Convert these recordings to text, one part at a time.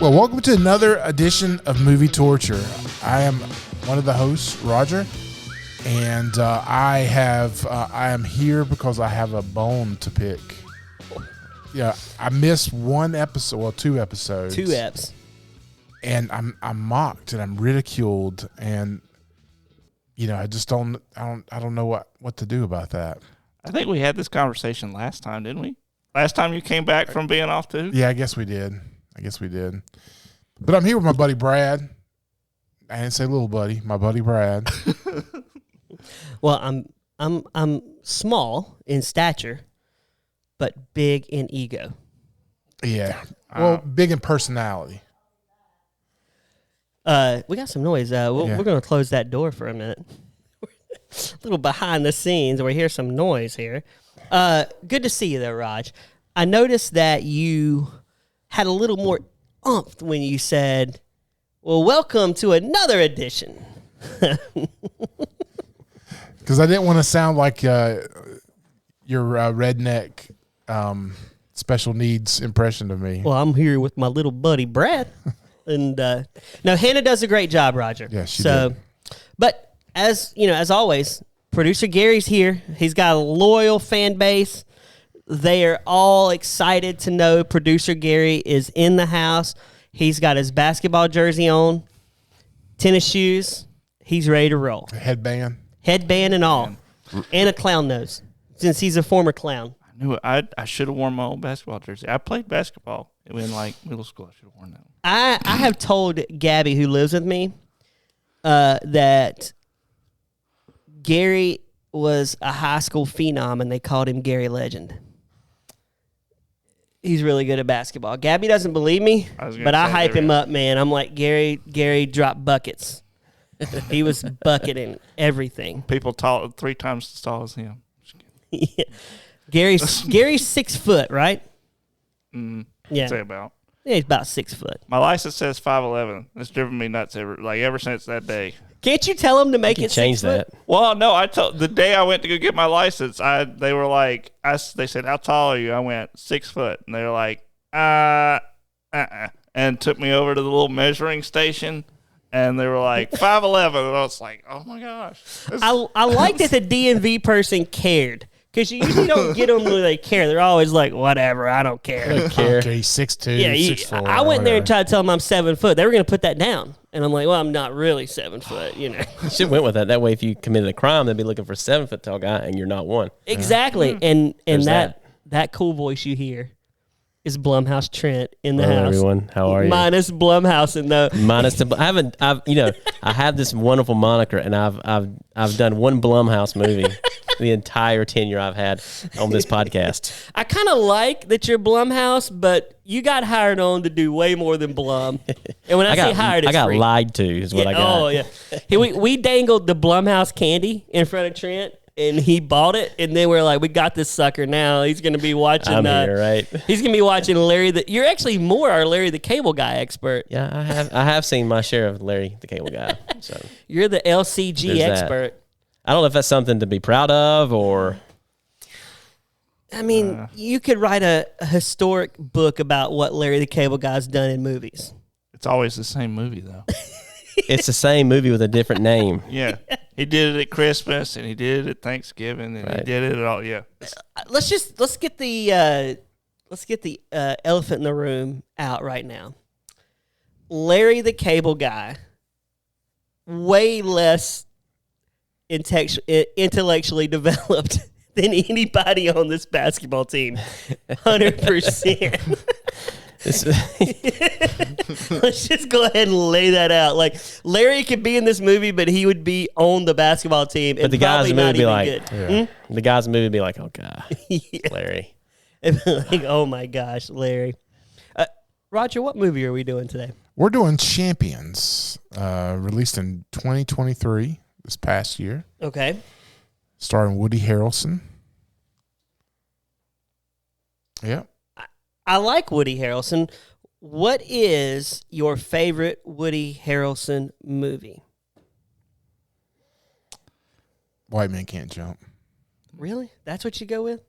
Well, welcome to another edition of Movie Torture. I am one of the hosts, Roger, and I am here because I have a bone to pick. Yeah, I missed one episode, well, 2 episodes. 2 eps. And I'm mocked and I'm ridiculed, and I just don't know what to do about that. I think we had this conversation last time, didn't we? Last time you came back from being off too? Yeah, I guess we did. But I'm here with my buddy Brad. I didn't say little buddy, my buddy Brad. Well, I'm small in stature, but big in ego. Yeah. Well, big in personality. We got some noise. We're going to close that door for a minute. A little behind the scenes. We hear some noise here. Good to see you there, Raj. I noticed that you had a little more oomph when you said, well, welcome to another edition. Because I didn't want to sound like your redneck special needs impression of me. Well, I'm here with my little buddy, Brad. And no, Hannah does a great job, Roger. Yeah, she did. But as always, producer Gary's here. He's got a loyal fan base. They are all excited to know producer Gary is in the house. He's got his basketball jersey on, tennis shoes. He's ready to roll. Headband and all, and a clown nose, since he's a former clown. I knew it. I should have worn my old basketball jersey. I played basketball in middle school. I should have worn that one. I have told Gabby, who lives with me, that Gary was a high school phenom, and they called him Gary Legend. He's really good at basketball. Gabby doesn't believe me, but I hype him up, man. I'm like, Gary dropped buckets. He was bucketing everything. People tall 3 times as tall as him. Yeah. Gary's 6 foot, right? Yeah. Say about. Yeah, he's about 6 foot. My license says 5'11". It's driven me nuts ever since that day. Can't you tell him to make it change 6 foot? that? Well, no, the day I went to go get my license, they were like, they said, how tall are you? I went 6 foot. And they were like, and took me over to the little measuring station. And they were like, 5'11". And I was like, oh my gosh. I like that the DMV person cared. Because you usually don't get them when they care. They're always like, whatever, I don't care. Okay, he's 6'2", yeah, 6'4". I went there and tried to tell them I'm 7 foot. They were going to put that down. And I'm like, well, I'm not really 7 foot, You should have went with that. That way, if you committed a crime, they'd be looking for a 7 foot tall guy, and you're not one. Exactly. And that cool voice you hear is Blumhouse Trent in the house. Everyone, how are you? Minus Blumhouse in the I have this wonderful moniker, and I've done one Blumhouse movie the entire tenure I've had on this podcast. I kind of like that you're Blumhouse, but you got hired on to do way more than Blum. And when I say hired, it's I got free. lied to is what I got. Oh, yeah. Hey, we dangled the Blumhouse candy in front of Trent, and he bought it, and then we're like, we got this sucker now. He's going to be watching. I'm here, right? He's going to be watching Larry. You're actually more our Larry the Cable Guy expert. Yeah, I have seen my share of Larry the Cable Guy. So you're the LCG expert. I don't know if that's something to be proud of or. I mean, you could write a historic book about what Larry the Cable Guy's done in movies. It's always the same movie, though. It's the same movie with a different name. Yeah. He did it at Christmas, and he did it at Thanksgiving, and he did it at all. Yeah. Let's get the elephant in the room out right now. Larry the Cable Guy, way less intellectually developed than anybody on this basketball team. 100%. Let's just go ahead and lay that out. Like, Larry could be in this movie, but he would be on the basketball team. But the guys in the movie would be like, the guys in the movie would be like, oh God, Larry. Like, oh my gosh, Larry. Roger, what movie are we doing today? We're doing Champions, released in 2023, this past year. Okay. Starring Woody Harrelson. Yeah. I like Woody Harrelson. What is your favorite Woody Harrelson movie? White Man Can't Jump. Really? That's what you go with?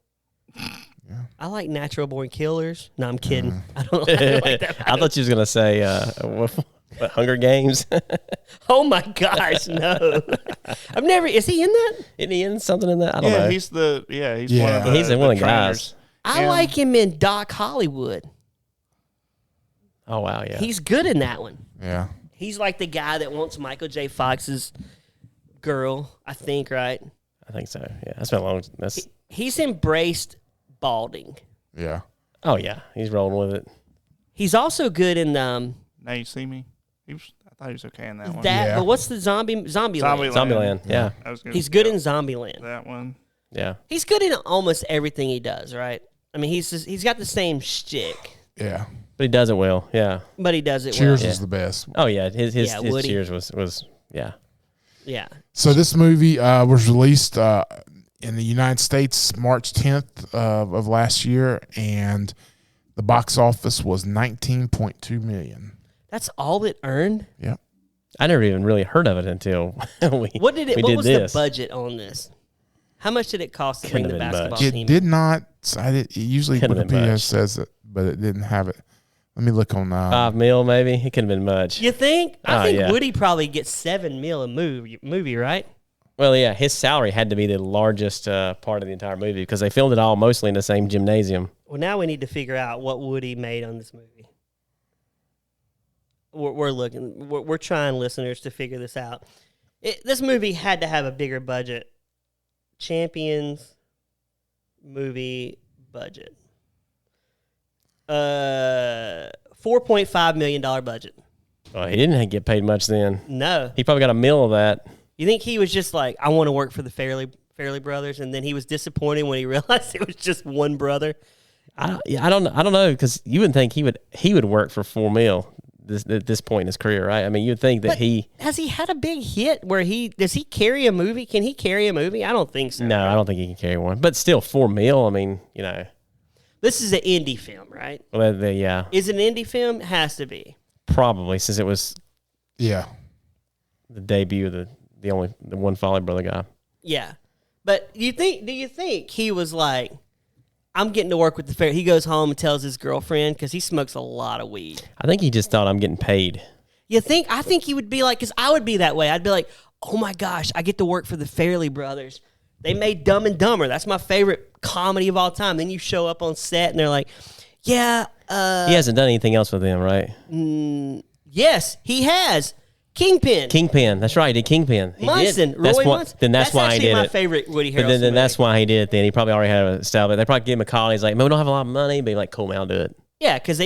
I like Natural Born Killers. No, I'm kidding. I don't like that. I thought you was gonna say what, Hunger Games. Oh my gosh, no! I've never. Is he in that? Isn't he in something in that? I don't know. He's one of the He's one of the guys. trainers. I like him in Doc Hollywood. Oh wow, yeah. He's good in that one. Yeah. He's like the guy that wants Michael J. Fox's girl, I think, right? I think so. Yeah, that's been a long. He's embraced balding. Yeah. Oh yeah, he's rolling with it. He's also good in Now You See Me. I thought he was okay in that one. Yeah. But what's the Zombieland? Zombieland. Yeah. He's good in Zombieland. that one. Yeah. He's good in almost everything he does, right? I mean, he's got the same shtick, Yeah. But he does it well. Yeah. but he does it Cheers well. is the best. Oh yeah. His Woody. Cheers was yeah. Yeah. So this movie was released in the United States March 10th of last year, and the box office was $19.2 million. That's all it earned? Yep. I never even really heard of it until What was this. the budget on this? How much did it cost to Couldn't bring the have been basketball It team? did not. It usually Couldn't have been Wikipedia much. says it, but it didn't have it. Let me look on. $5 million maybe. It couldn't have been much. You think? I Oh, think yeah. Woody probably gets $7 million a movie, right? Well, yeah, his salary had to be the largest part of the entire movie because they filmed it all mostly in the same gymnasium. Well, now we need to figure out what Woody made on this movie. We're looking. We're trying, listeners, to figure this out. This movie had to have a bigger budget. Champions movie budget. $4.5 million budget. Well, he didn't get paid much then. No. He probably got $1 million of that. You think he was just like, I want to work for the Fairley Brothers, and then he was disappointed when he realized it was just one brother? I don't know because you wouldn't think he would work for $4 million at this point in his career, right? I mean, you'd think that Has he had a big hit where does he carry a movie? Can he carry a movie? I don't think so. No, I don't think he can carry one. But still, $4 million. I mean, you know. This is an indie film, right? Well, yeah, Is it an indie film? Has to be. probably since it was Yeah. the debut of the one Foley Brother guy. Yeah. But do you think he was like, I'm getting to work with the fair? He goes home and tells his girlfriend because he smokes a lot of weed. I think he just thought I'm getting paid. You think? I think he would be like, because I would be that way. I'd be like, oh my gosh, I get to work for the Fairley Brothers. They made Dumb and Dumber. That's my favorite comedy of all time. Then you show up on set and they're like, yeah. He hasn't done anything else with them, right? Yes, he has. Kingpin. That's right. He did Kingpin. He Munson. did. That's Roy why. Munson. Then that's why he actually did my it. favorite Woody But Harrelson then that's movie. why he did it. Then he probably already had a style, but they probably gave him a call. And he's like, "Man, we don't have a lot of money." But he's like, "Cool, man, I'll do it." Yeah, because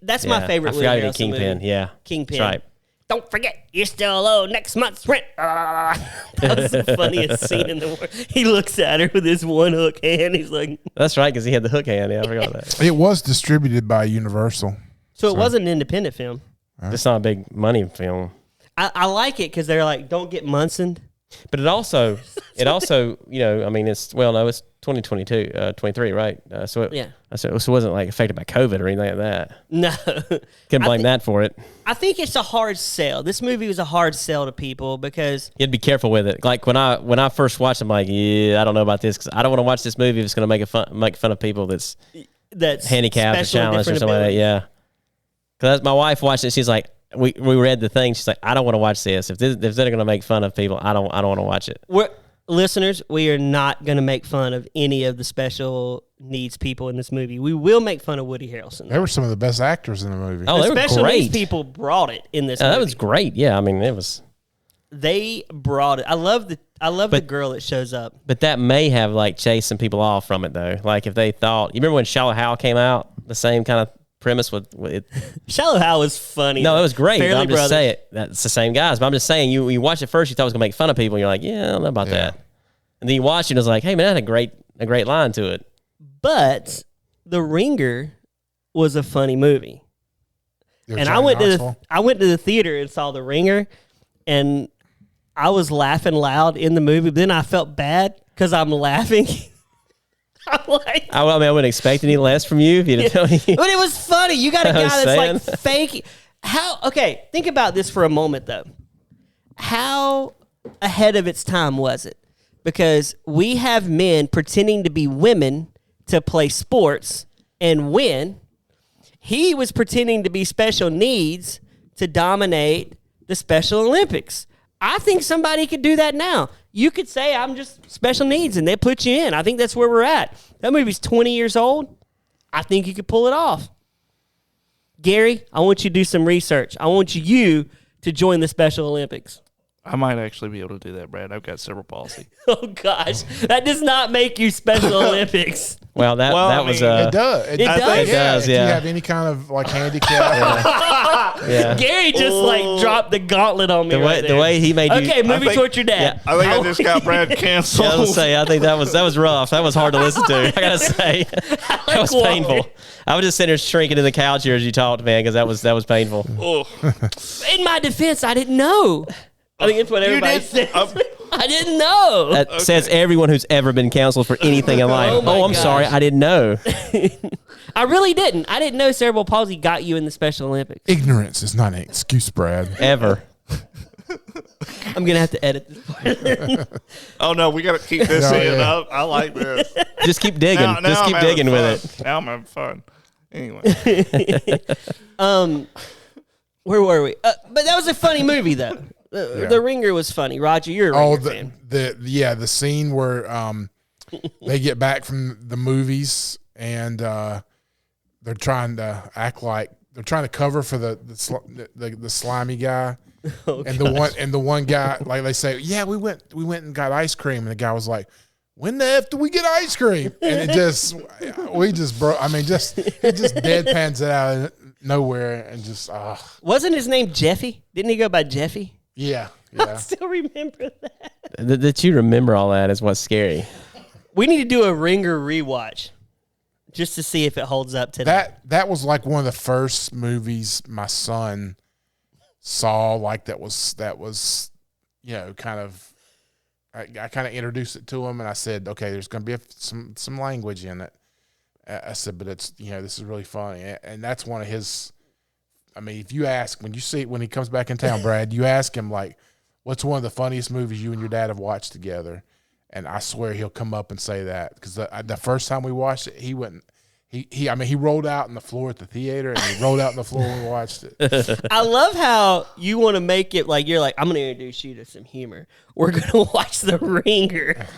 that's my Yeah. favorite I Woody forgot he did Harrelson Kingpin. movie. Yeah, Kingpin. That's right. Don't forget, you're still owe next month's rent. That was the funniest scene in the world. He looks at her with his one hook hand. He's like, That's right because he had the hook hand. Yeah, I forgot that. It was distributed by Universal. so it wasn't an independent film. It's not a big money film, I like it because they're like, don't get Munson. but it also, you know, I mean, it's 2022, 23, right? So it wasn't like affected by COVID or anything like that. No. Can't blame that for it. I think it's a hard sell. This movie was a hard sell to people because You had to be careful with it. Like when I first watched it, I'm like, yeah, I don't know about this because I don't want to watch this movie if it's going to make fun of people that's handicapped or special and challenged or different something like that. abilities. Yeah. Because my wife watched it. She's like, we read the thing. She's like, I don't want to watch this. If they're going to make fun of people, I don't want to watch it. Listeners, we are not going to make fun of any of the special needs people in this movie. We will make fun of Woody Harrelson. They were some of the best actors in the movie. Oh, The they were special needs great. people brought it in this movie. That was great. Yeah, I mean, it was. They brought it. I love the girl that shows up. But that may have like chased some people off from it though. Like if they thought, you remember when Shallow Hal came out, the same kind of premise with it. Shallow Hal was funny. No, it was great. Fairley I'm just Brothers. saying that's the same guys. But I'm just saying you watch it first, you thought it was gonna make fun of people, and you're like, yeah, I don't know about that. And then you watch it, and it was like, hey man, that had a great line to it. But The Ringer was a funny movie. They were And I Johnny went Knoxville. to the theater and saw The Ringer, and I was laughing loud in the movie. But then I felt bad because I'm laughing. I'm like, I wouldn't expect any less from you if you didn't tell me. but it was funny. You got a I guy was that's saying. like fake. Okay, think about this for a moment though. How ahead of its time was it? Because we have men pretending to be women to play sports and win. He was pretending to be special needs to dominate the Special Olympics. I think somebody could do that now. You could say, I'm just special needs, and they put you in. I think that's where we're at. That movie's 20 years old. I think you could pull it off. Gary, I want you to do some research. I want you to join the Special Olympics. I might actually be able to do that, Brad. I've got cerebral palsy. Oh, gosh. That does not make you Special Olympics. Well, that was It does. It does? It does, If you yeah. have any kind of like handicap. Yeah. Gary just like dropped the gauntlet on me The way he made you. Okay, movie torture dad. I think I just got Brad canceled. Yeah, I was gonna say, I think that was rough. That was hard to listen to. I gotta say, that was painful. I was just sitting there shrinking in the couch here as you talked, man, because that was painful. In my defense, I didn't know. I think it's what everybody says. I didn't know. That says everyone who's ever been counseled for anything in life. Oh, I'm sorry, I didn't know. I really didn't. I didn't know cerebral palsy got you in the Special Olympics. Ignorance is not an excuse, Brad. Ever. I'm going to have to edit this part. Oh, no, we got to keep this in. Yeah. I like this. Just keep digging. Now Just keep I'm having digging with fun. it. Now I'm having fun. Anyway. Where were we? But that was a funny movie, though. The Ringer was funny. Roger, you're a Ringer fan. The scene where they get back from the movies and they're trying to act like they're trying to cover for the slimy guy. The one guy, like they say, yeah, we went and got ice cream, and the guy was like, when the F do we get ice cream? And it just deadpans it out of nowhere and just Wasn't his name Jeffy? Didn't he go by Jeffy? yeah. I still remember that. That you remember all that is what's scary. We need to do a Ringer rewatch just to see if it holds up today. That was like one of the first movies my son saw. Like that was kind of. I kind of introduced it to him, and I said, "Okay, there's going to be some language in it." I said, "But it's this is really funny," and that's one of his. I mean, if you ask when he comes back in town, Brad, you ask him like, "What's one of the funniest movies you and your dad have watched together?" And I swear he'll come up and say that because the first time we watched it, he wouldn't. He rolled out on the floor at the theater, and he rolled out on the floor when we watched it. I love how you want to make it like you're like, I'm going to introduce you to some humor. We're going to watch The Ringer.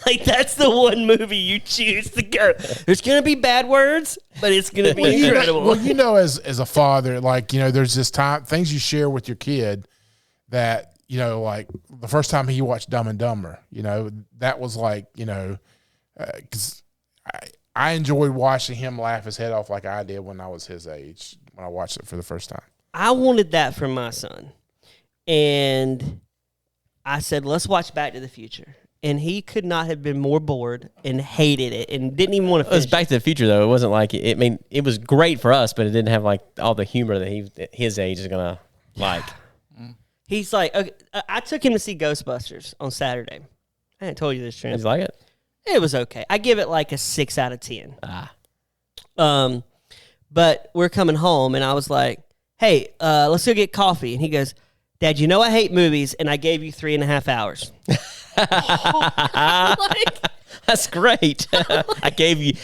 Like, that's the one movie you choose to go. There's going to be bad words, but it's going to be incredible. Well, as a father, like, there's this things you share with your kid that, like the first time he watched Dumb and Dumber, that was like, because I enjoyed watching him laugh his head off like I did when I was his age, when I watched it for the first time. I wanted that from my son. And I said, let's watch Back to the Future. And he could not have been more bored and hated it and didn't even want to finish. It was Back to the Future, though. It wasn't like, it was great for us, but it didn't have like all the humor that his age is going to like. He's like, okay, I took him to see Ghostbusters on Saturday. I hadn't told you this, Trent. Did you like it? It was okay. I give it like a 6 out of 10. But we're coming home, and I was like, hey, let's go get coffee. And he goes, Dad, I hate movies, and I gave you 3.5 hours. That's great. I gave you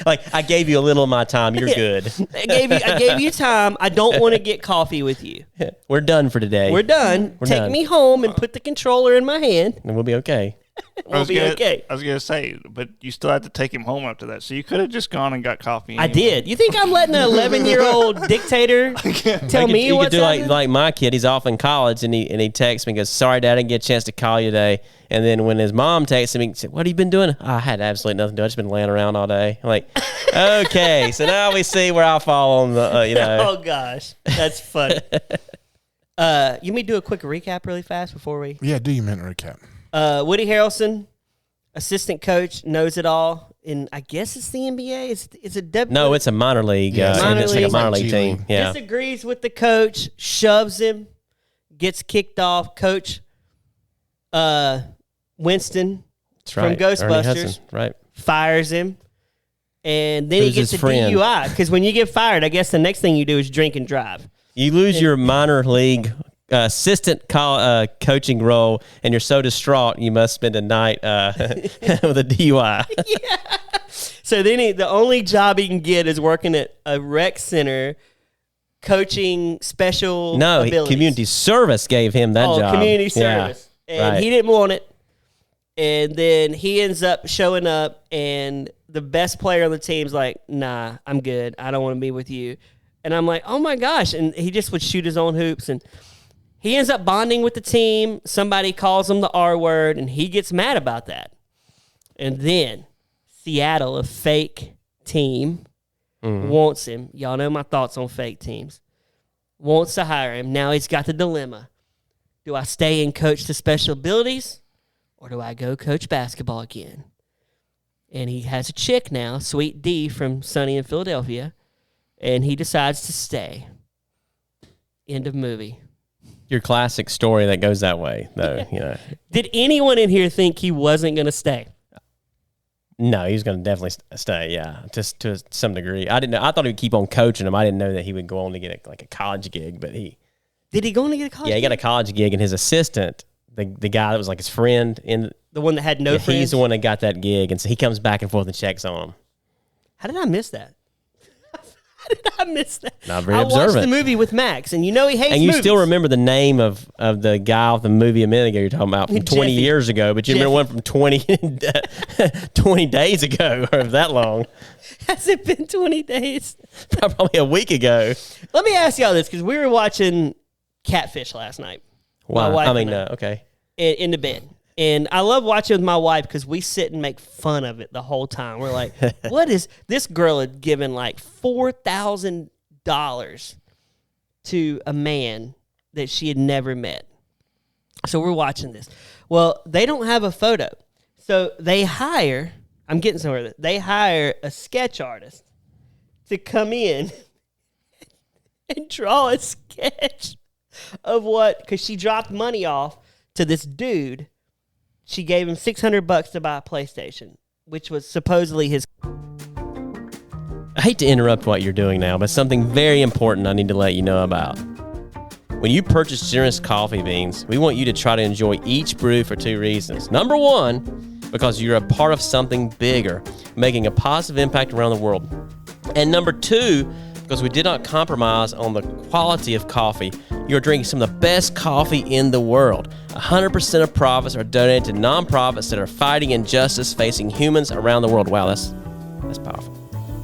a little of my time. You're good. I gave you time. I don't want to get coffee with you. We're done for today. We're done. Take done. me home and put the controller in my hand. And we'll be okay. We'll be okay. I was going to say, but you still had to take him home after that. So you could have just gone and got coffee anyway. I did. You think I'm letting an 11-year-old dictator tell me what's You could do happening? like my kid. He's off in college, and he texts me and goes, sorry, Dad, I didn't get a chance to call you today. And then when his mom texts him, he said, what have you been doing? Oh, I had absolutely nothing to do. I've just been laying around all day. I'm like, okay. So now we see where I fall on the, Oh, gosh. That's funny. You may do a quick recap really fast before we... Yeah, do your minute recap. Woody Harrelson, assistant coach, knows it all. And I guess it's the NBA. It's a No, it's a minor league. Yeah, it's like a minor league team. Yeah. Disagrees with the coach, shoves him, gets kicked off. Coach Winston That's right. from Ernie Hudson, Ghostbusters right. fires him. And then he Who's gets a his friend? DUI. Because when you get fired, I guess the next thing you do is drink and drive. You lose your minor league assistant coaching role, and you're so distraught you must spend a night with a DUI. So then the only job he can get is working at a rec center, coaching special abilities. Community service gave him that job. Community service. Yeah, and he didn't want it. And then he ends up showing up, and the best player on the team's like, nah, I'm good. I don't want to be with you. And I'm like, oh, my gosh. And he just would shoot his own hoops. And he ends up bonding with the team. Somebody calls him the R word, and he gets mad about that. And then Seattle, a fake team, wants him. Y'all know my thoughts on fake teams. Wants to hire him. Now he's got the dilemma. Do I stay and coach the special abilities, or do I go coach basketball again? And he has a chick now, Sweet D from Sunny in Philadelphia, and he decides to stay. End of movie. Your classic story that goes that way, though. You know. Did anyone in here think he wasn't going to stay? No, he was going to definitely stay. Yeah, just to some degree. I didn't know. I thought he would keep on coaching him. I didn't know that he would go on to get a college gig. But did he go on to get a college? Yeah, he got a college gig, and his assistant, the guy that was like his friend, the one that had no friends. He's the one that got that gig, and so he comes back and forth and checks on him. How did I miss that? Not very I observant. watched the movie with Max, and you know he hates and you movies. still remember the name of the guy off the movie a minute ago you're talking about from 20 years ago, but you remember one from 20 days ago, or that long. Has it been 20 days? Probably a week ago. Let me ask y'all this, because we were watching Catfish last night. Wow. Okay. In the bed. And I love watching with my wife because we sit and make fun of it the whole time. We're like, what is this girl had given like $4,000 to a man that she had never met. So we're watching this. Well, they don't have a photo. So they hire, I'm getting somewhere, they hire a sketch artist to come in and draw a sketch of what, because she dropped money off to this dude. She gave him $600 to buy a PlayStation, which was supposedly his. I hate to interrupt what you're doing now, but something very important I need to let you know about. When you purchase Generous coffee beans, we want you to try to enjoy each brew for two reasons. Number one, because you're a part of something bigger, making a positive impact around the world. And number two, because we did not compromise on the quality of coffee. You're drinking some of the best coffee in the world. 100% of profits are donated to nonprofits that are fighting injustice facing humans around the world. Wow, that's powerful.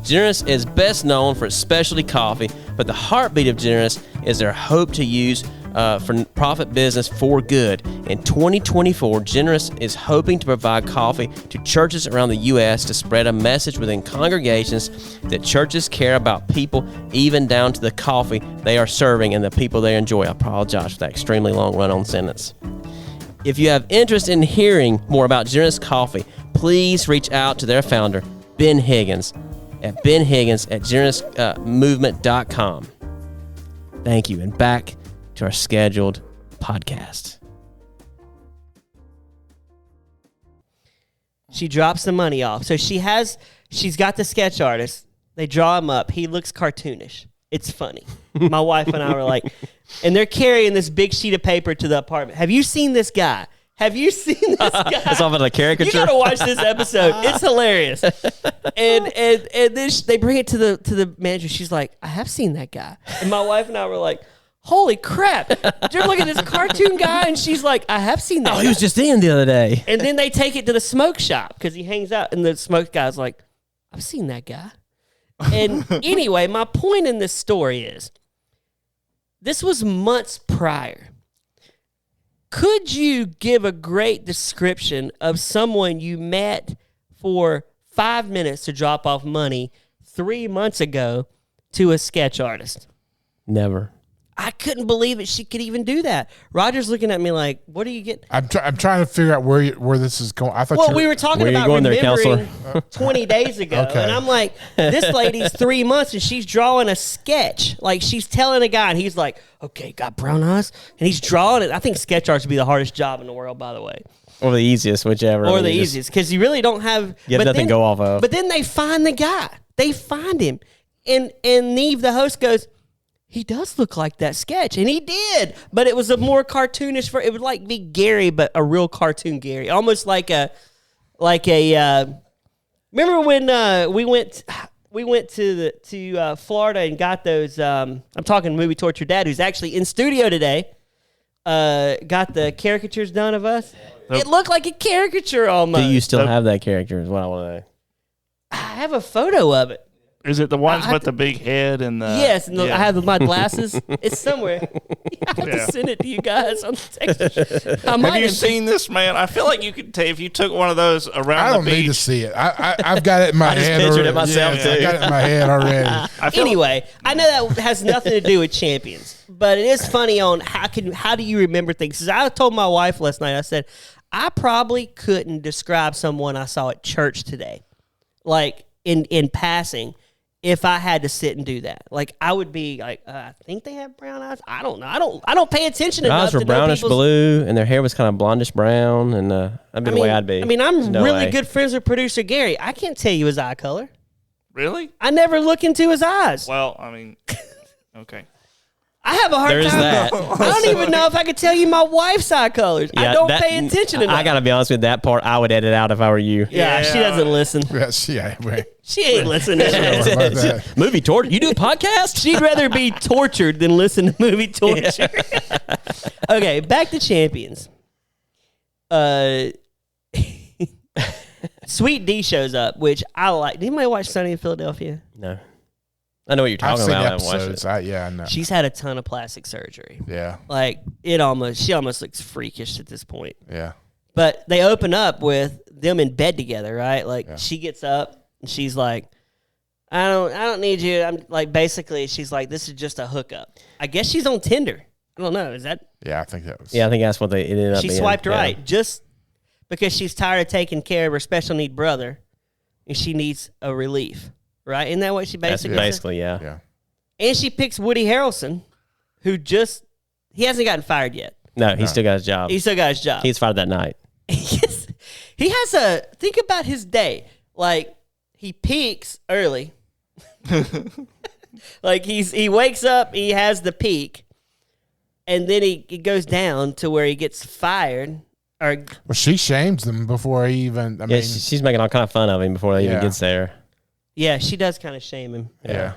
Generous is best known for its specialty coffee, but the heartbeat of Generous is their hope to use for profit business for good. In 2024, Generous is hoping to provide coffee to churches around the U.S. to spread a message within congregations that churches care about people, even down to the coffee they are serving and the people they enjoy. I apologize for that extremely long run-on sentence. If you have interest in hearing more about Generous Coffee, please reach out to their founder, Ben Higgins, at benhiggins@generousmovement.com. Thank you, and back to our scheduled podcast. She drops the money off. So she's got the sketch artist. They draw him up. He looks cartoonish. It's funny. My wife and I were like, and they're carrying this big sheet of paper to the apartment. Have you seen this guy? Have you seen this guy? It's off of a caricature. You gotta watch this episode. It's hilarious. And then they bring it to the manager. She's like, I have seen that guy. And my wife and I were like, holy crap. You're looking at this cartoon guy, and she's like, I have seen that guy. He was just in the other day. And then they take it to the smoke shop because he hangs out, and the smoke guy's like, I've seen that guy. And anyway, my point in this story is, this was months prior. Could you give a great description of someone you met for 5 minutes to drop off money 3 months ago to a sketch artist? Never. I couldn't believe it. She could even do that. Roger's looking at me like, "What are you getting?" I'm trying to figure out where this is going. I thought. Well, we were talking about remembering 20 days ago, Okay. and I'm like, "This lady's 3 months, and she's drawing a sketch. Like she's telling a guy, and he's like, "Okay, got brown eyes," and he's drawing it. I think sketch arts would be the hardest job in the world, by the way, or the easiest, whichever. or the easiest, because you really don't have. You have nothing to go off of. But then they find the guy. They find him, and Neve, the host, goes, he does look like that sketch, and he did, but it was a more cartoonish. It would like be Gary, but a real cartoon Gary, almost like a Remember when we went to Florida and got those? I'm talking movie torture dad, who's actually in studio today. Got the caricatures done of us. It looked like a caricature almost. Do you still have that character? Is what I want to know. I have a photo of it. Is it the ones with the big head and the? Yes, and I have my glasses. It's somewhere. I have to send it to you guys on text. Have you seen this, man? I feel like you could take if you took one of those around the beach. I don't need to see it. I've got it in my head. I just pictured already. it myself too. I got it in my head already. Anyway, I know that has nothing to do with champions, but it is funny on how do you remember things? 'Cause I told my wife last night, I said, I probably couldn't describe someone I saw at church today, like in passing, if I had to sit and do that. Like, I would be like, I think they have brown eyes. I don't know. I don't pay attention enough Eyes were to know brownish people's... blue, and their hair was kind of blondish brown, and that'd be the way I'd be. I mean, I'm No really way. good friends with producer Gary. I can't tell you his eye color. Really? I never look into his eyes. Well, I mean, okay. I have a hard There's time. that. I don't even know if I could tell you my wife's eye colors. I don't pay attention enough. I got to be honest with that part. I would edit out if I were you. Yeah, she doesn't listen. Yeah. She ain't listening. About that. Movie torture. You do a podcast? She'd rather be tortured than listen to movie torture. Okay, back to champions. Sweet D shows up, which I like. Did anybody watch Sunny in Philadelphia? No. I know what you're I've talking seen about. I haven't watched episodes. it. I know. She's had a ton of plastic surgery. Yeah. Like she almost looks freakish at this point. Yeah. But they open up with them in bed together, right? Like Yeah. she gets up and she's like, I don't need you. I'm like, basically she's like, this is just a hookup. I guess she's on Tinder. I don't know. Is that? Yeah, I think that was. Yeah, I think that's what it ended up She being. swiped Yeah. right just because she's tired of taking care of her special need brother and she needs a relief, right? Isn't that what she That's basically said? basically, yeah. Yeah. And she picks Woody Harrelson, who he hasn't gotten fired yet. No, he still got his job. He still got his job. He's fired that night. He has think about his day. Like, he peaks early. Like, he wakes up, he has the peak, and then he goes down to where he gets fired. Or Well, she shames them before he even. I Yeah, mean, she's making all kind of fun of him before he even Yeah. gets there. yeah, she does kind of shame him. yeah.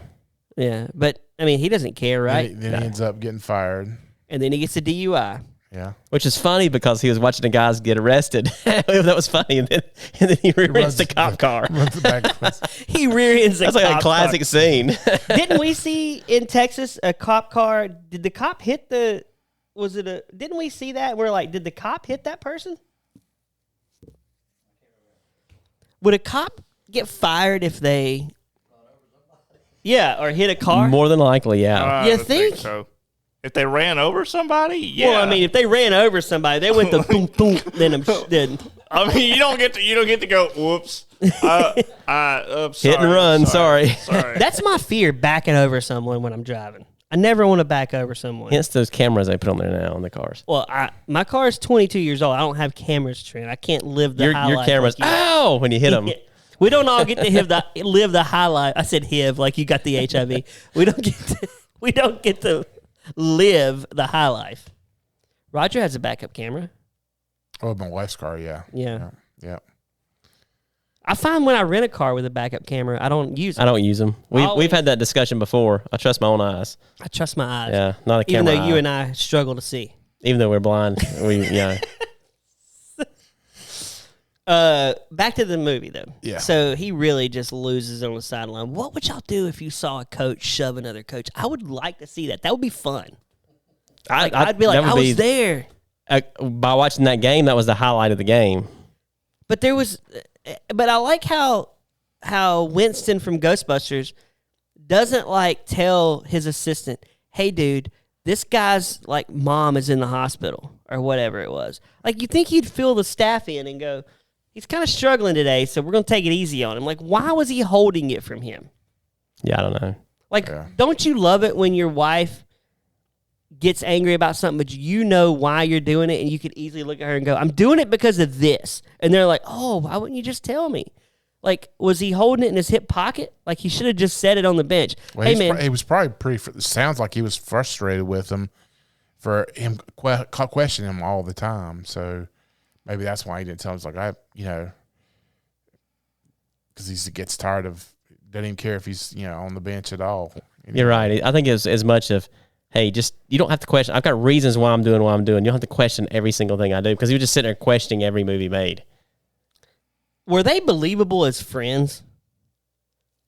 Yeah, but I mean, he doesn't care, right? Then he ends up getting fired. And then he gets a DUI. Yeah. Which is funny because he was watching the guys get arrested. That was funny. And then he rear-ends the cop car. Runs back. He rear ends a That's like a cop classic car. scene. Didn't we see in Texas a cop car? Did the cop hit the? Was it a? Didn't we see that? We're like, did the cop hit that person? Would a cop get fired if they? Yeah, or hit a car. More than likely, yeah. I You would think? so? If they ran over somebody, yeah. Well, I mean, if they ran over somebody, they went to boom boom. Then I mean, you don't get to go. Whoops. Hit and run. Sorry. Sorry. that's my fear: backing over someone when I'm driving. I never want to back over someone. Hence those cameras they put on there now on the cars. Well, my car is 22 years old. I don't have cameras, Trent. I can't live the high Your life cameras, like you. ow, when you hit them. We don't all get to live the high life. I said HIV like you got the HIV. We don't get to live the high life. Roger has a backup camera. Oh, my wife's car. Yeah. Yeah. Yeah. I find when I rent a car with a backup camera, I don't use it. I don't use them. Always. We've had that discussion before. I trust my own eyes. I trust my eyes. Yeah, not a Even camera though you eye. and I struggle to see. Even though we're blind, Back to the movie though. Yeah. So he really just loses on the sideline. What would y'all do if you saw a coach shove another coach? I would like to see that. That would be fun. I'd be like, I was there. By watching that game, that was the highlight of the game. But I like how Winston from Ghostbusters doesn't like tell his assistant, "Hey, dude, this guy's like mom is in the hospital," or whatever it was. Like, you think he'd fill the staff in and go, "He's kind of struggling today, so we're gonna take it easy on him." Like, why was he holding it from him? Yeah, I don't know. Like, Yeah. don't you love it when your wife gets angry about something, but you know why you're doing it, and you could easily look at her and go, "I'm doing it because of this," and they're like, "Oh, why wouldn't you just tell me?" Like, was he holding it in his hip pocket? Like, he should have just said it on the bench. Well, Hey, man. he was probably pretty. Sounds like he was frustrated with him for him questioning him all the time. So maybe that's why he didn't tell him. It's like, because he gets tired of, doesn't even care if he's on the bench at all. You're right. I think it's as much of, hey, just you don't have to question. I've got reasons why I'm doing what I'm doing. You don't have to question every single thing I do because he was just sitting there questioning every movie made. Were they believable as friends?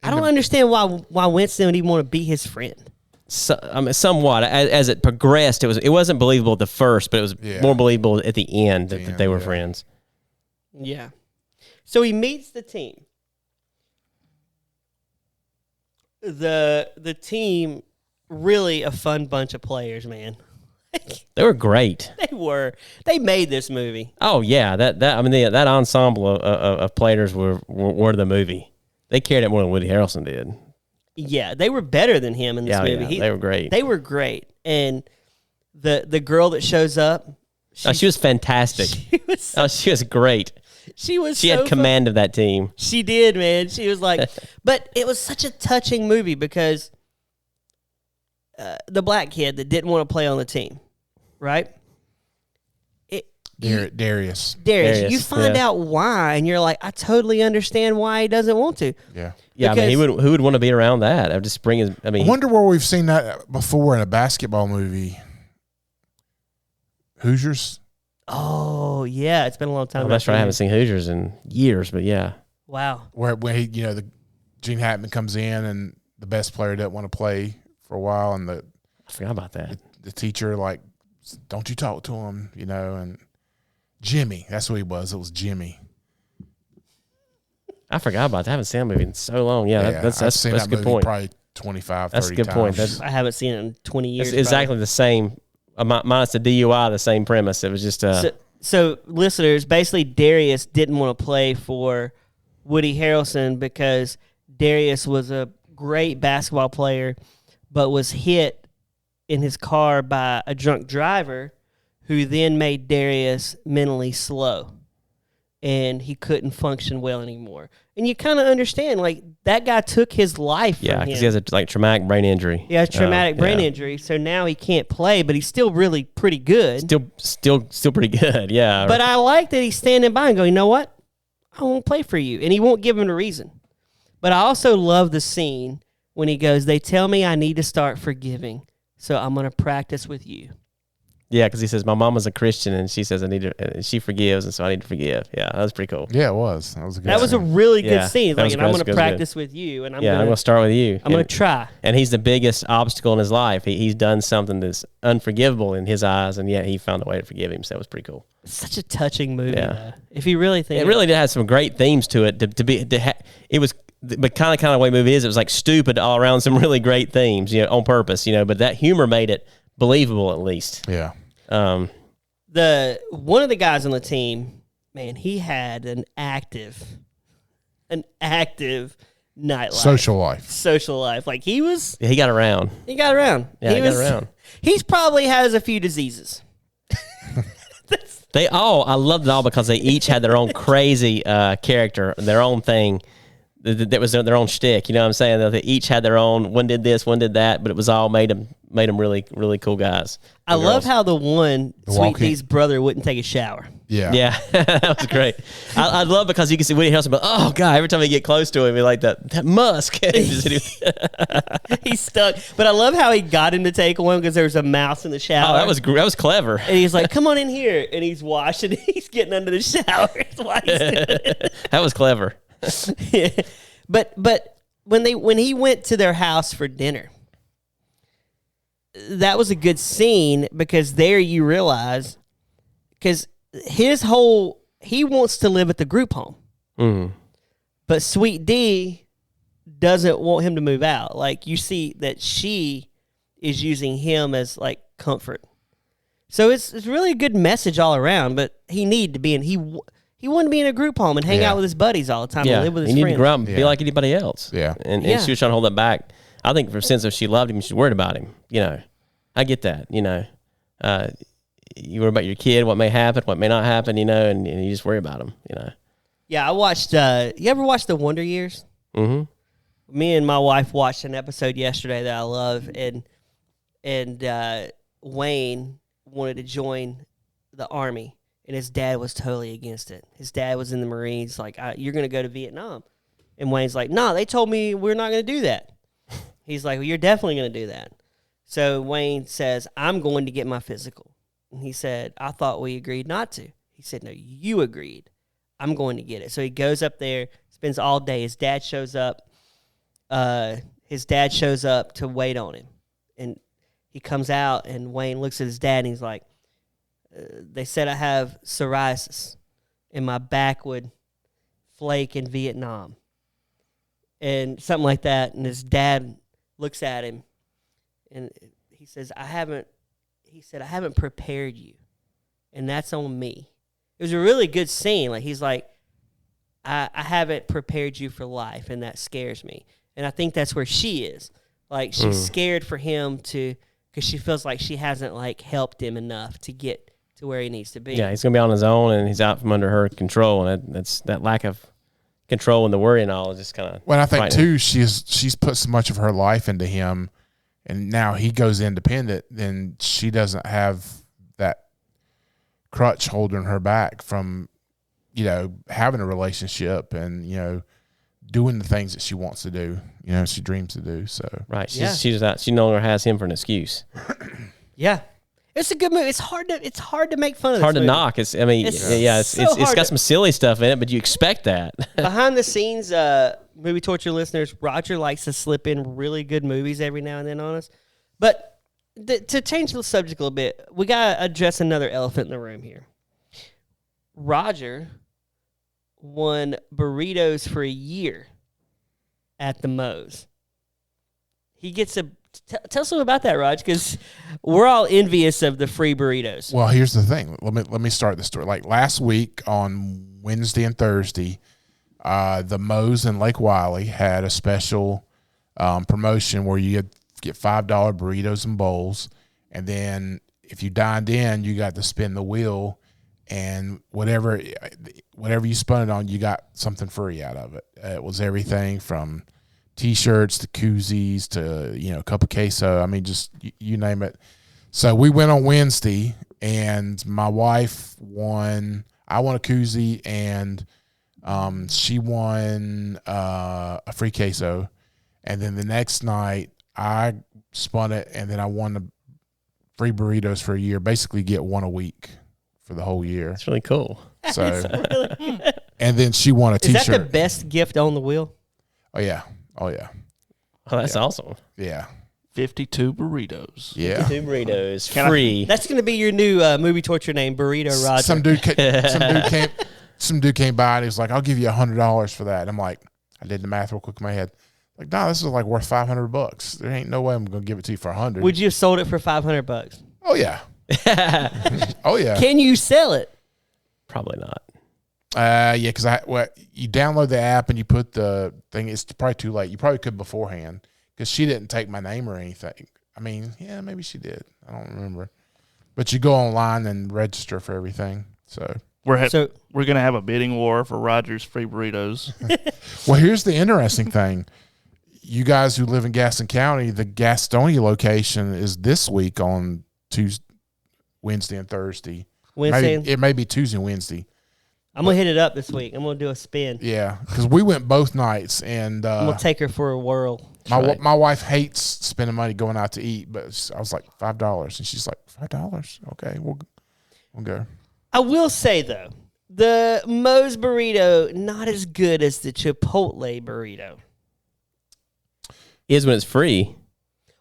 I don't understand why Winston would even want to be his friend. So, somewhat. As it progressed, it wasn't believable at the first, but it was more believable at the end that they were friends. Yeah. So he meets the team. The team, really a fun bunch of players, man. They were great. They made this movie. Oh yeah, that ensemble of players were the movie. They carried it more than Woody Harrelson did. Yeah, they were better than him in this movie. Yeah, they were great. They were great, and the girl that shows up, she was fantastic. She was great. She had command of that team. She did, man. She was like, but it was such a touching movie because the black kid that didn't want to play on the team, right? Darius. You find out why, and you're like, I totally understand why he doesn't want to. Yeah. Yeah, who would want to be around that? I just bring his. I wonder where we've seen that before in a basketball movie. Hoosiers. Oh yeah, it's been a long time. Oh, that's right. I haven't seen Hoosiers in years, but yeah. Wow. When he, Gene Hackman comes in and the best player doesn't want to play for a while, and I forgot about that. The teacher don't you talk to him, and Jimmy. That's who he was. It was Jimmy. I forgot about that. I haven't seen that movie in so long. Yeah, that's a good point. Probably 25, 30 That's a good point. I haven't seen it in 20 years. It's exactly the same. Minus the DUI, the same premise. It was just So listeners, basically Darius didn't want to play for Woody Harrelson because Darius was a great basketball player, but was hit in his car by a drunk driver who then made Darius mentally slow, and he couldn't function well anymore. And you kind of understand, that guy took his life from him. Because he has a traumatic brain injury. He has traumatic brain injury, so now he can't play, but he's still really pretty good. Still pretty good, yeah. But I like that he's standing by and going, you know what? I won't play for you. And he won't give him a reason. But I also love the scene when he goes, they tell me I need to start forgiving, so I'm going to practice with you. Yeah, because he says, my mom is a Christian, and she says, she forgives, and so I need to forgive. Yeah, that was pretty cool. Yeah, it was. That was a good That was a really good scene. And I'm going to practice with you, and I'm going to start with you. I'm going to try. And he's the biggest obstacle in his life. He's done something that's unforgivable in his eyes, and yet he found a way to forgive him, so that was pretty cool. It's such a touching movie, though. If you really think it really did have some great themes to it. It was, but kind of the way the movie is, it was like stupid all around, some really great themes, on purpose, but that humor made it believable at least. Yeah. One of the guys on the team, man, he had an active nightlife. Social life. Like he got around. He got around. Yeah, he got around. He's probably has a few diseases. I loved it all because they each had their own crazy character, their own thing. That was their own shtick, you know what I'm saying? They each had their own. One did this, one did that, but it was all made them really, really cool guys. I love how Sweet Dee's brother wouldn't take a shower. Yeah, that was great. I love because you can see Woody Harrelson, but oh god, every time you get close to him, he like that musk. He's stuck. But I love how he got him to take one because there was a mouse in the shower. Oh, that was clever. And he's like, "Come on in here," and he's washing. He's getting under the shower. That's why he's doing it. That was clever. Yeah. But when he went to their house for dinner, that was a good scene because there you realize because he wants to live at the group home, but Sweet D doesn't want him to move out. Like you see that she is using him as like comfort, so it's really a good message all around. But he needed to be in He wanted to be in a group home and hang out with his buddies all the time and live with his friends. He needed to grow up and be like anybody else. Yeah. And she was trying to hold that back. I think for a sense of she loved him, she's worried about him. I get that, You worry about your kid, what may happen, what may not happen, and you just worry about him, Yeah, I watched, you ever watched The Wonder Years? Mm-hmm. Me and my wife watched an episode yesterday that I love, and Wayne wanted to join the Army. And his dad was totally against it. His dad was in the Marines, like, you're going to go to Vietnam. And Wayne's like, no, they told me we're not going to do that. He's like, well, you're definitely going to do that. So Wayne says, I'm going to get my physical. And he said, I thought we agreed not to. He said, no, you agreed. I'm going to get it. So he goes up there, spends all day. His dad shows up. His dad shows up to wait on him. And he comes out, and Wayne looks at his dad, and he's like, they said I have psoriasis, and my back would flake in Vietnam. And something like that. And his dad looks at him, and he says, I haven't prepared you, and that's on me. It was a really good scene. Like, he's like, I haven't prepared you for life, and that scares me. And I think that's where she is. Like, she's scared for him because she feels like she hasn't, like, helped him enough to get to where he needs to be. Yeah, he's going to be on his own, and he's out from under her control, and that's that lack of control and the worry and all is just kind of. Well, I think too, she's put so much of her life into him, and now he goes independent. Then she doesn't have that crutch holding her back from, having a relationship and doing the things that she wants to do. She dreams to do. So right, she no longer has him for an excuse. Yeah. It's a good movie. It's hard to make fun of. It's hard to movie. knock. It's got some silly stuff in it, but you expect that. Behind the scenes, movie torture listeners, Roger likes to slip in really good movies every now and then on us. But to change the subject a little bit, we gotta address another elephant in the room here. Roger won burritos for a year at the Moe's. He gets a. Tell us about that, Raj, because we're all envious of the free burritos. Well, here's the thing. Let me start the story. Like last week on Wednesday and Thursday, the Moe's in Lake Wiley had a special promotion where you get $5 burritos and bowls, and then if you dined in, you got to spin the wheel, and whatever you spun it on, you got something free out of it. It was everything from T-shirts to koozies to, a cup of queso. I mean, just you name it. So we went on Wednesday, and my wife won. I won a koozie, and she won a free queso. And then the next night, I spun it, and then I won the free burritos for a year. Basically, get one a week for the whole year. That's really cool. So, really good. And then she won a T-shirt. Is that the best gift on the wheel? Oh yeah. Oh yeah. Oh, that's awesome. Yeah. 52 burritos. Yeah. 2 burritos free. That's going to be your new movie torture name, Burrito Roger. Some dude came by and he was like, "I'll give you $100 for that." And I'm like, I did the math real quick in my head. Like, nah, this is like worth $500. There ain't no way I'm gonna give it to you for $100. Would you have sold it for $500? Oh yeah. Oh yeah. Can you sell it? Probably not. Yeah, because you download the app and you put the thing. It's probably too late. You probably could beforehand because she didn't take my name or anything. I mean, yeah, maybe she did. I don't remember. But you go online and register for everything. So we're gonna have a bidding war for Roger's free burritos. Well, here's the interesting thing. You guys who live in Gaston County, the Gastonia location is this week on Tuesday, Wednesday, and Thursday. It may be Tuesday and Wednesday. I'm going to hit it up this week. I'm going to do a spin. Yeah, because we went both nights. And I'm going to take her for a whirl. My wife hates spending money going out to eat, but I was like, $5. And she's like, $5? Okay, we'll go. I will say, though, the Moe's burrito, not as good as the Chipotle burrito. Is when it's free.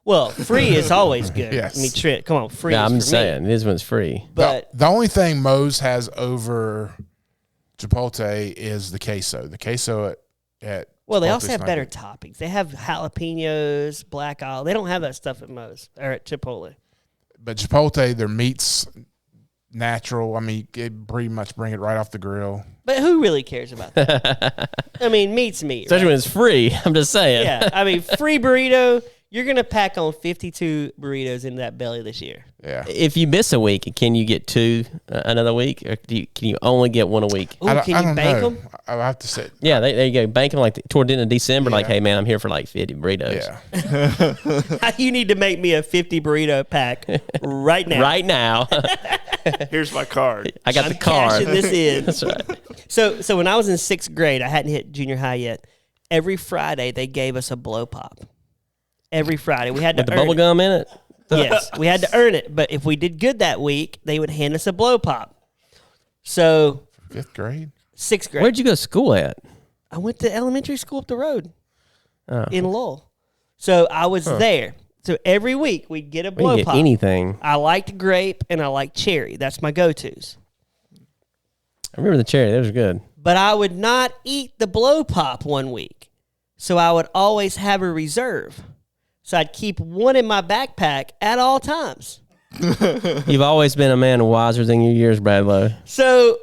Well, free is always good. Yes. I mean, Trent, come on, free is I'm for just saying, me. it is when it's free. But the only thing Moe's has over Chipotle is the queso. The queso at well, they Chipotle's also have not better good. toppings. They have jalapenos, black olive. They don't have that stuff at Moe's or at Chipotle. But Chipotle, their meat's natural. I mean, it pretty much bring it right off the grill. But who really cares about that? I mean, meat's meat. Especially right? when it's free. I'm just saying. Yeah, I mean, free burrito. You're going to pack on 52 burritos in that belly this year. Yeah. If you miss a week, can you get 2 another week? Or can you only get 1 a week? Ooh, can you bank them? I'll have to say. Yeah, there you go. Bank them like toward the end of December. Like, Yeah. hey, man, I'm here for like 50 burritos. Yeah. You need to make me a 50 burrito pack right now. Right now. Here's my card. I got I'm the card. cashing this in. That's right. So when I was in 6th grade, I hadn't hit junior high yet. every Friday they gave us a blow pop. Every Friday we had to With the earn bubble it. gum in it. Yes, we had to earn it. But if we did good that week, they would hand us a blow pop. So 5th grade. 6th grade. Where'd you go to school at? I went to elementary school up the road Oh. in Lowell. So I was there. So every week we'd get a We blow didn't get pop. anything. I liked grape and I liked cherry. That's my go-tos. I remember the cherry. That was good. But I would not eat the blow pop one week. So I would always have a reserve. So I'd keep one in my backpack at all times. You've always been a man wiser than your years, Bradlow. So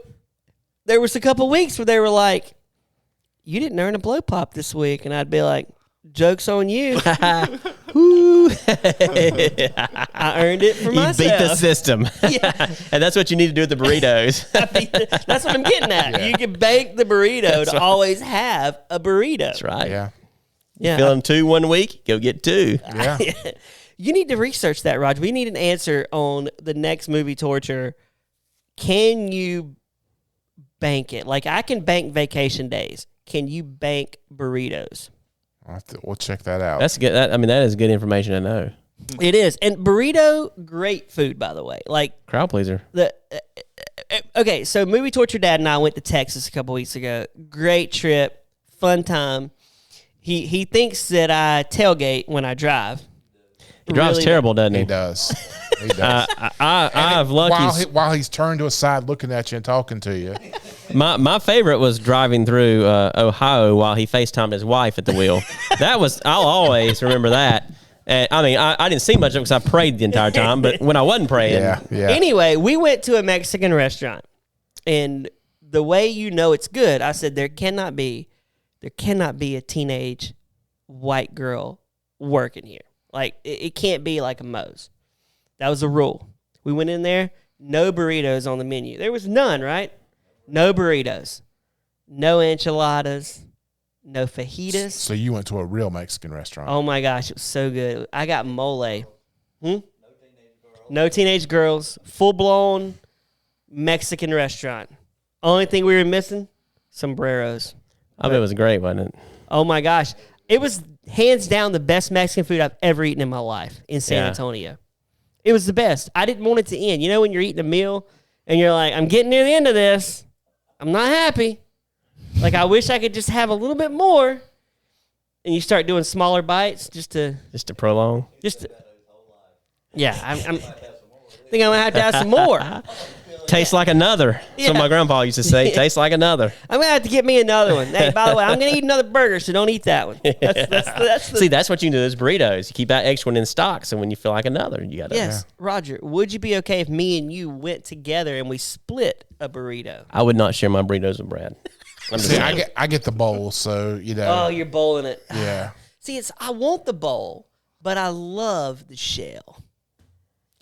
there was a couple weeks where they were like, you didn't earn a blow pop this week. And I'd be like, joke's on you. Woo. I earned it for You myself. beat the system. Yeah. And that's what you need to do with the burritos. That's what I'm getting at. Yeah. You can bank the burrito That's to right. always have a burrito. That's right. Yeah. Yeah. Fill them 2 1 week, go get 2. Yeah. You need to research that, Roger. We need an answer on the next movie torture. Can you bank it? Like, I can bank vacation days. Can you bank burritos? We'll check that out. That's good. That is good information to know. It is. And burrito, great food, by the way. Like, Crowd pleaser. okay, so Movie Torture Dad and I went to Texas a couple weeks ago. Great trip, fun time. He thinks that I tailgate when I drive. He drives Really terrible, doesn't he? He does. He does. I've lucky. While he's turned to a side looking at you and talking to you. My favorite was driving through Ohio while he FaceTimed his wife at the wheel. I'll always remember that. And I didn't see much of it because I prayed the entire time. But when I wasn't praying, Yeah. Anyway, we went to a Mexican restaurant, and the way you know it's good, I said there cannot be a teenage white girl working here. Like, it can't be like a Moe's. That was the rule. We went in there, no burritos on the menu. There was none, right? No burritos, no enchiladas, no fajitas. So you went to a real Mexican restaurant. Oh my gosh, it was so good. I got mole. No teenage girls. Full blown Mexican restaurant. Only thing we were missing, sombreros. I bet it was great, wasn't it? Oh my gosh. It was hands down the best Mexican food I've ever eaten in my life in San Antonio. It was the best. I didn't want it to end. You know when you're eating a meal and you're like, I'm getting near the end of this. I'm not happy. Like, I wish I could just have a little bit more. And you start doing smaller bites just to prolong. Yeah, I think I'm going to have to have some more. Tastes like another. Yeah. So my grandpa used to say, tastes like another. I'm going to have to get me another one. Hey, by the way, I'm going to eat another burger, so don't eat that one. See, that's what you can do with those burritos. You keep that extra one in stock, so when you feel like another, you got to. Yes. Roger, would you be okay if me and you went together and we split a burrito? I would not share my burritos with Brad. See, I get the bowl, so you know. Oh, you're bowling it. Yeah. See, I want the bowl, but I love the shell.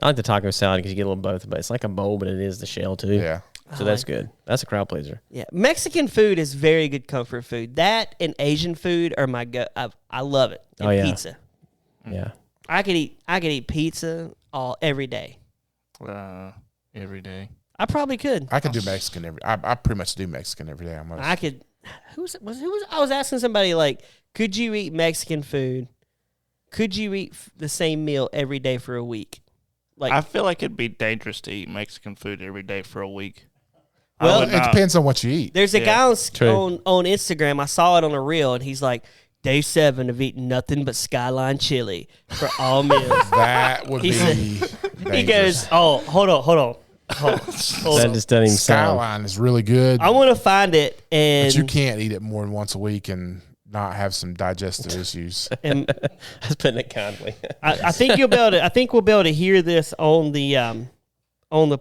I like the taco salad because you get a little both, but it's like a bowl, but it is the shell too. Yeah. So that's good. That's a crowd pleaser. Yeah, Mexican food is very good comfort food. That and Asian food are my go. I love it. And pizza. Yeah. I could eat pizza every day. Every day. I probably could. I could do Mexican I pretty much do Mexican every day almost. I could. I was asking somebody, like, could you eat Mexican food? Could you eat the same meal every day for a week? Like, I feel like it'd be dangerous to eat Mexican food every day for a week. Well, it depends on what you eat. there's a guy on True. on Instagram. I saw it on a reel, and he's like, day 7 of eating nothing but Skyline Chili for all meals. That would be He dangerous. goes, oh, hold on. That just doesn't even sound. Skyline is really good, I want to find it, and but you can't eat it more than once a week and not have some digestive issues. and I was putting it kindly. I think you'll be able to. I think we'll be able to hear this on the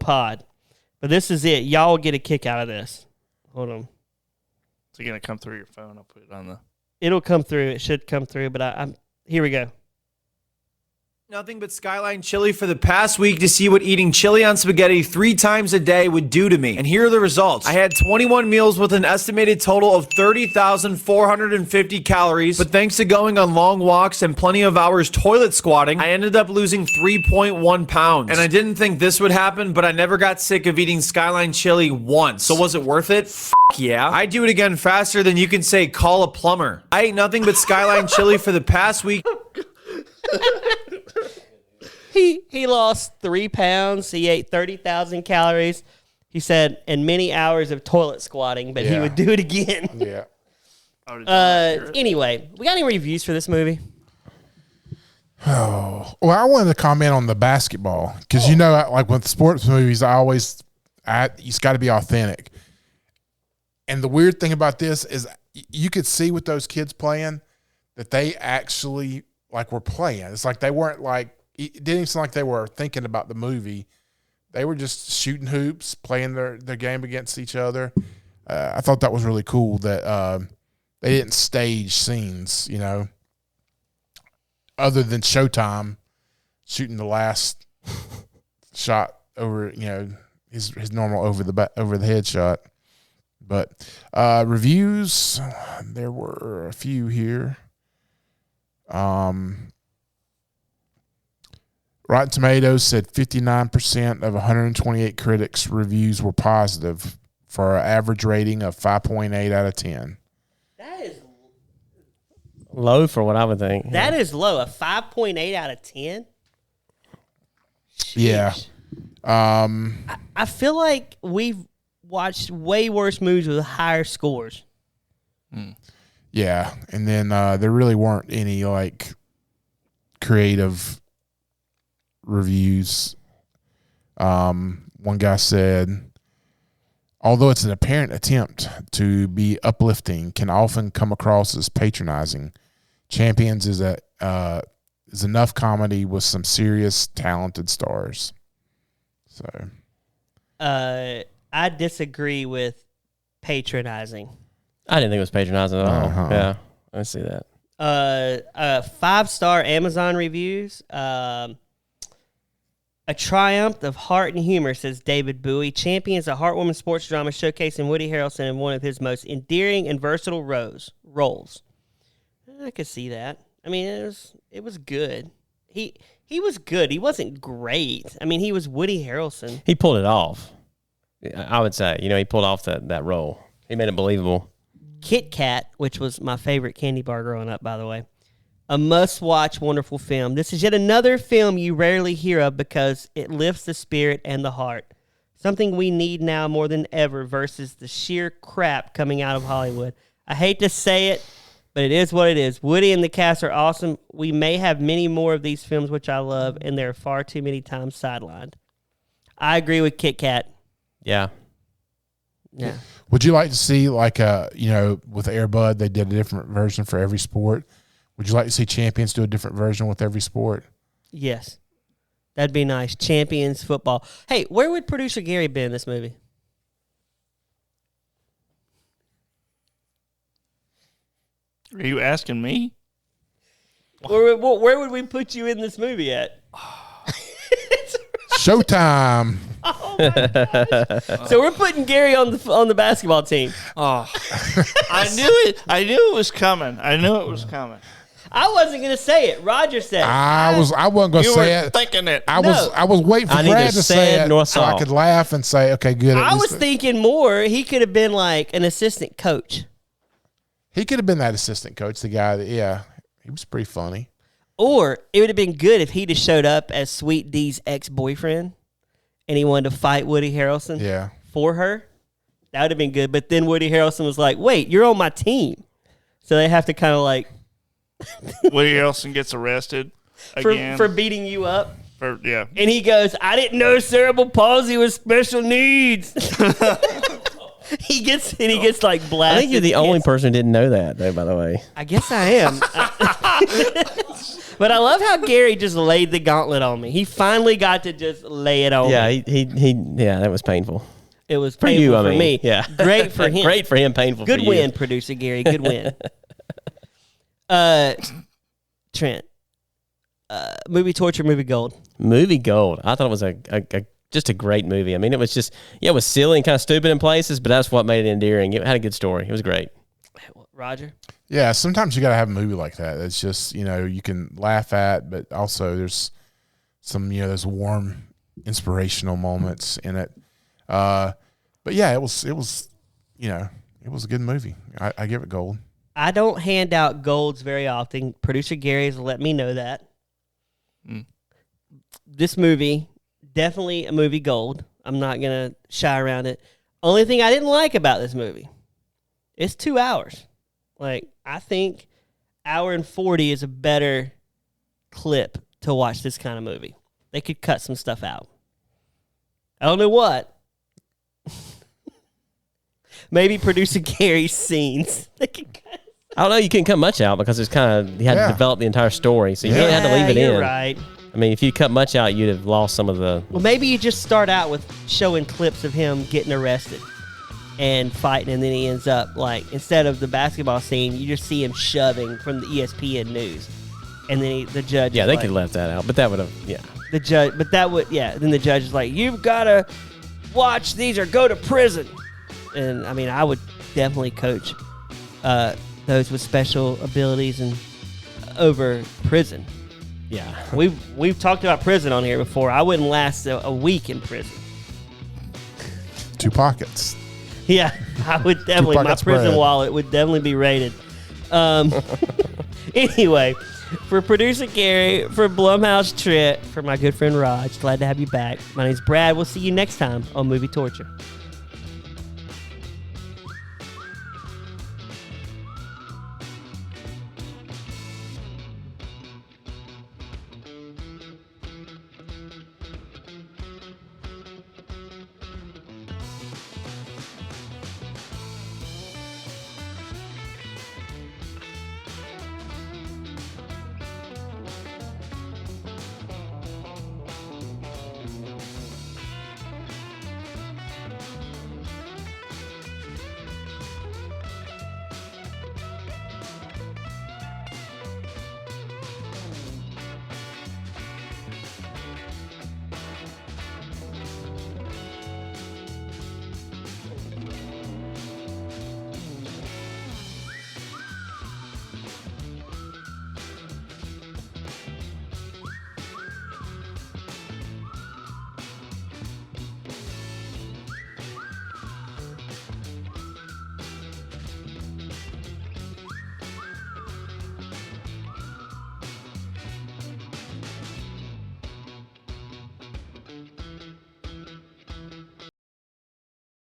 pod. But this is it. Y'all will get a kick out of this. Hold on. Is it gonna come through your phone? I'll put it on the. It'll come through. It should come through. But I'm here. We go. Nothing but Skyline Chili for the past week to see what eating chili on spaghetti 3 times a day would do to me. And here are the results. I had 21 meals with an estimated total of 30,450 calories. But thanks to going on long walks and plenty of hours toilet squatting, I ended up losing 3.1 pounds. And I didn't think this would happen, but I never got sick of eating Skyline Chili once. So was it worth it? F yeah. I'd do it again faster than you can say call a plumber. I ate nothing but Skyline Chili for the past week. He lost 3 pounds. He ate 30,000 calories. He said, and many hours of toilet squatting, but he would do it again. Yeah. Anyway, we got any reviews for this movie? Oh, well, I wanted to comment on the basketball because you know, like with sports movies, it's got to be authentic. And the weird thing about this is, you could see with those kids playing that they actually were playing. It's like they weren't it didn't seem like they were thinking about the movie. They were just shooting hoops, playing their game against each other. I thought that was really cool that they didn't stage scenes, other than Showtime shooting the last shot over, his normal over the head shot. But reviews, there were a few here. Rotten Tomatoes said 59% of 128 critics' reviews were positive for an average rating of 5.8 out of 10. That is low for what I would think. That is low. A 5.8 out of 10? Sheesh. Yeah. I feel like we've watched way worse movies with higher scores. Yeah. And then there really weren't any creative reviews. One guy said, although it's an apparent attempt to be uplifting, can often come across as patronizing. Champions is enough comedy with some serious talented stars. So I disagree with patronizing. I didn't think it was patronizing at all. Yeah, I see that. 5-star Amazon reviews. A triumph of heart and humor, says David Bowie. Champions, a heartwarming sports drama showcasing Woody Harrelson in one of his most endearing and versatile roles. I could see that. I mean, it was good. He was good. He wasn't great. I mean, he was Woody Harrelson. He pulled it off. I would say, he pulled off that role. He made it believable. Kit Kat, which was my favorite candy bar growing up, by the way. A must-watch, wonderful film. This is yet another film you rarely hear of because it lifts the spirit and the heart. Something we need now more than ever versus the sheer crap coming out of Hollywood. I hate to say it, but it is what it is. Woody and the cast are awesome. We may have many more of these films, which I love, and there are far too many times sidelined. I agree with Kit Kat. Yeah. Yeah. Would you like to see with Air Bud, they did a different version for every sport? Would you like to see Champions do a different version with every sport? Yes. That'd be nice. Champions football. Hey, where would producer Gary be in this movie? Are you asking me? Where would we put you in this movie at? Showtime. Oh my gosh. So we're putting Gary on the basketball team. Oh, I knew it was coming. I wasn't gonna say it. Roger said it. I wasn't gonna say it. Thinking it. I was waiting for Brad to say it so I could laugh and say, okay, good. I was thinking more. He could have been like an assistant coach. He could have been that assistant coach, the guy that, he was pretty funny. Or it would have been good if he'd have showed up as Sweet Dee's ex-boyfriend and he wanted to fight Woody Harrelson for her. That would have been good. But then Woody Harrelson was like, wait, you're on my team. So they have to kind of Woody Harrelson gets arrested again. For beating you up. Yeah. And he goes, I didn't know cerebral palsy was special needs. He gets blasted. I think you're the only person who didn't know that, though, by the way. I guess I am. But I love how Gary just laid the gauntlet on me. He finally got to just lay it on me. Yeah, that was painful. It was painful for me. Yeah. Great for him. Great for him, painful for you. Good win, producer Gary. Good win. Trent, movie torture, movie gold. Movie gold. I thought it was just a great movie. I mean, it was just, it was silly and kind of stupid in places, but that's what made it endearing. It had a good story. It was great. Roger? Yeah, sometimes you got to have a movie like that. It's just, you can laugh at, but also there's some, there's warm, inspirational moments in it. But yeah, it was, it was a good movie. I give it gold. I don't hand out golds very often. Producer Gary has let me know that. This movie, definitely a movie gold. I'm not going to shy around it. Only thing I didn't like about this movie, it's 2 hours. Like, I think 1:40 is a better clip to watch this kind of movie. They could cut some stuff out. I don't know what. Maybe Producer Gary's scenes. They could cut. I don't know. You couldn't cut much out because it's kind of, you had to develop the entire story. So you had to leave it in. You're right. I mean, if you cut much out, you'd have lost some of the... Well, maybe you just start out with showing clips of him getting arrested and fighting, and then he ends up, like, instead of the basketball scene, you just see him shoving from the ESPN news. And then the judge... Yeah, they could have left that out, but that would have... Yeah. The judge... But that would... Yeah, then the judge is like, you've got to watch these or go to prison. And, I mean, I would definitely coach those with special abilities and over prison. Yeah. We've talked about prison on here before. I wouldn't last a week in prison. 2 pockets. Yeah, I would definitely. My prison wallet would definitely be raided. Anyway, for producer Gary, for Blumhouse Trent, for my good friend Raj, glad to have you back. My name's Brad. We'll see you next time on Movie Torture.